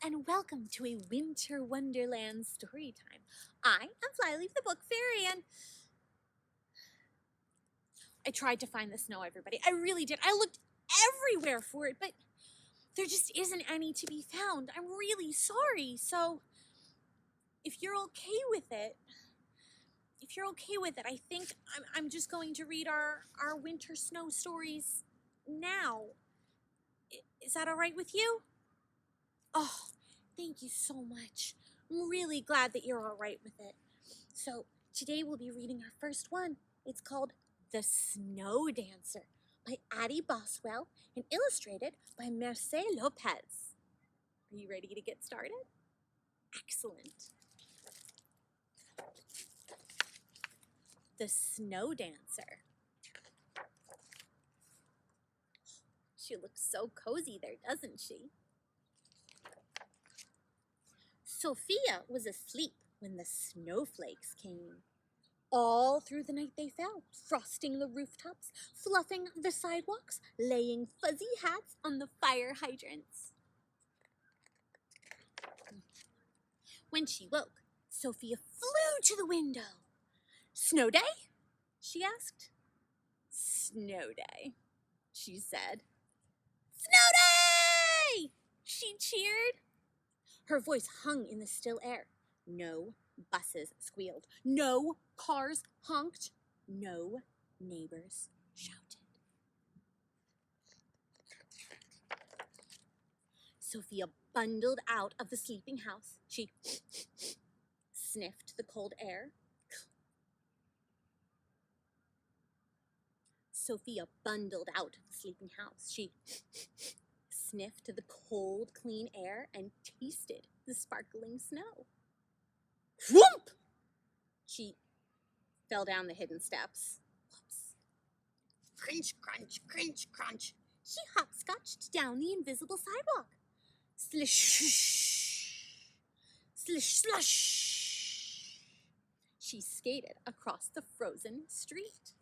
and welcome to a Winter Wonderland story time. I am Flyleaf the Book Fairy, and I tried to find the snow, everybody. I really did. I looked everywhere for it, but there just isn't any to be found. I'm really sorry. So, if you're okay with it, I think I'm just going to read our winter snow stories now. Is that all right with you? Oh, thank you so much. I'm really glad that you're all right with it. So today we'll be reading our first one. It's called The Snow Dancer by Addie Boswell and illustrated by Merce Lopez. Are you ready to get started? Excellent. The Snow Dancer. She looks so cozy there, doesn't she? Sophia was asleep when the snowflakes came. All through the night they fell, frosting the rooftops, fluffing the sidewalks, laying fuzzy hats on the fire hydrants. When she woke, Sophia flew to the window. "Snow day?" she asked. "Snow day," she said. "Snow day!" she cheered. Her voice hung in the still air. No buses squealed. No cars honked. No neighbors shouted. Sophia bundled out of the sleeping house. She sniffed the cold air. Sophia bundled out of the sleeping house. She sniffed the cold, clean air and tasted the sparkling snow. Whoomp! She fell down the hidden steps. Whoops. Crunch, crunch, crunch, crunch. She hopscotched down the invisible sidewalk. Slish, slish, slush. She skated across the frozen street.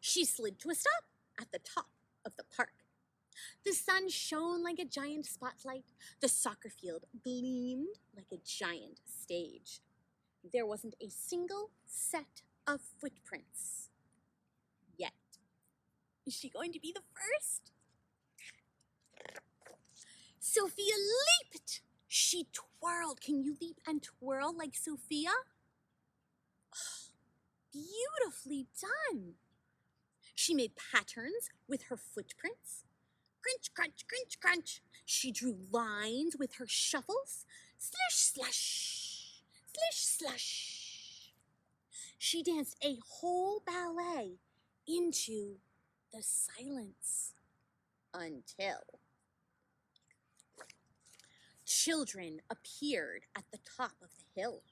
She slid to a stop at the top of the park. The sun shone like a giant spotlight. The soccer field gleamed like a giant stage. There wasn't a single set of footprints yet. Is she going to be the first? Sophia leaped. She twirled. Can you leap and twirl like Sophia? Oh, beautifully done. She made patterns with her footprints. Crunch, crunch, crunch, crunch. She drew lines with her shuffles. Slish, slush. Slish, slush. She danced a whole ballet into the silence until children appeared at the top of the hill.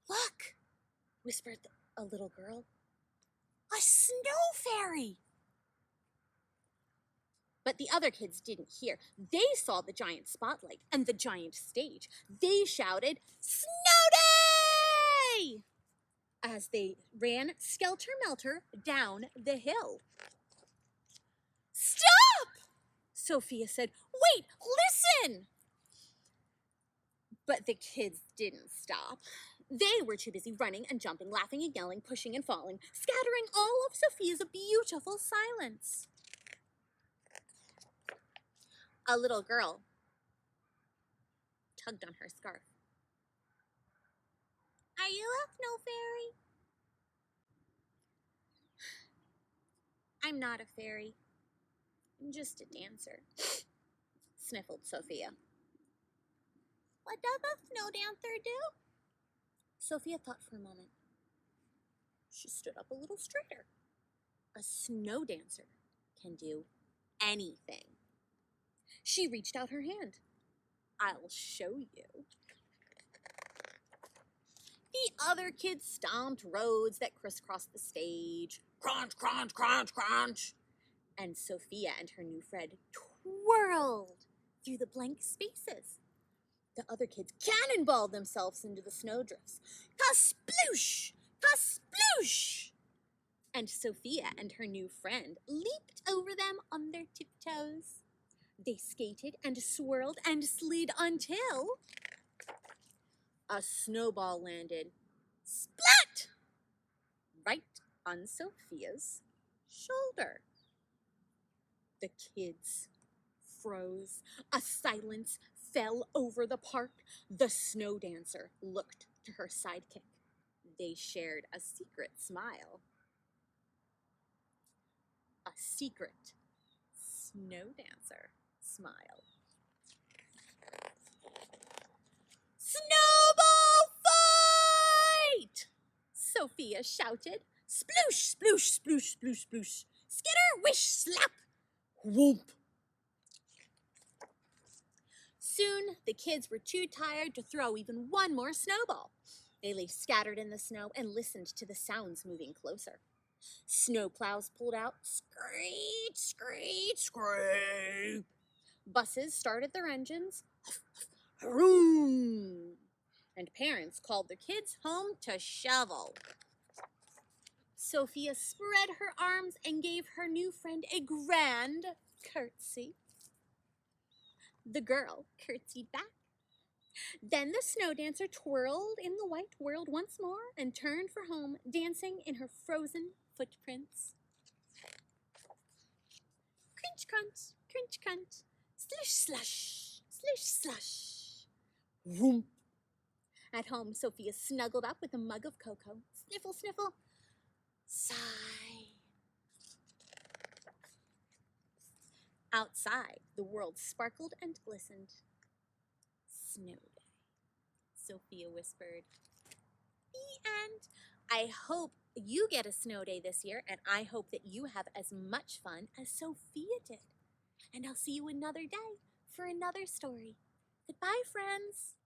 "Look," whispered a little girl. "A snow fairy!" But the other kids didn't hear. They saw the giant spotlight and the giant stage. They shouted, "Snow day!" as they ran skelter-melter down the hill. "Stop!" Sophia said. "Wait, listen!" But the kids didn't stop. They were too busy running and jumping, laughing and yelling, pushing and falling, scattering all of Sophia's beautiful silence. A little girl tugged on her scarf. "Are you a snow fairy?" "I'm not a fairy. I'm just a dancer," sniffled Sophia. "What does a snow dancer do?" Sophia thought for a moment. She stood up a little straighter. A snow dancer can do anything. She reached out her hand. "I'll show you." The other kids stomped roads that crisscrossed the stage. Crunch, crunch, crunch, crunch. And Sophia and her new friend twirled through the blank spaces. The other kids cannonballed themselves into the snowdrifts. Ka-sploosh! Ka-sploosh! And Sophia and her new friend leaped over them on their tiptoes. They skated and swirled and slid until a snowball landed, splat, right on Sophia's shoulder. The kids froze. A silence fell over the park. The snow dancer looked to her sidekick. They shared a secret smile. A secret snow dancer smile. Snowball fight! Sophia shouted. Sploosh, sploosh, sploosh, sploosh, sploosh. Skitter, wish, slap. Whoop. Soon, the kids were too tired to throw even one more snowball. They lay scattered in the snow and listened to the sounds moving closer. Snowplows pulled out. Screech, screech, scrape. Buses started their engines. Vroom. And parents called their kids home to shovel. Sophia spread her arms and gave her new friend a grand curtsy. The girl curtsied back. Then the snow dancer twirled in the white world once more and turned for home, dancing in her frozen footprints. Crunch, crunch, crunch, crunch, slush, slush, slush, slush. Whoomp. At home, Sophia snuggled up with a mug of cocoa. Sniffle, sniffle, sigh. Outside, the world sparkled and glistened. Snow day, Sophia whispered. The end. I hope you get a snow day this year, and I hope that you have as much fun as Sophia did. And I'll see you another day for another story. Goodbye, friends.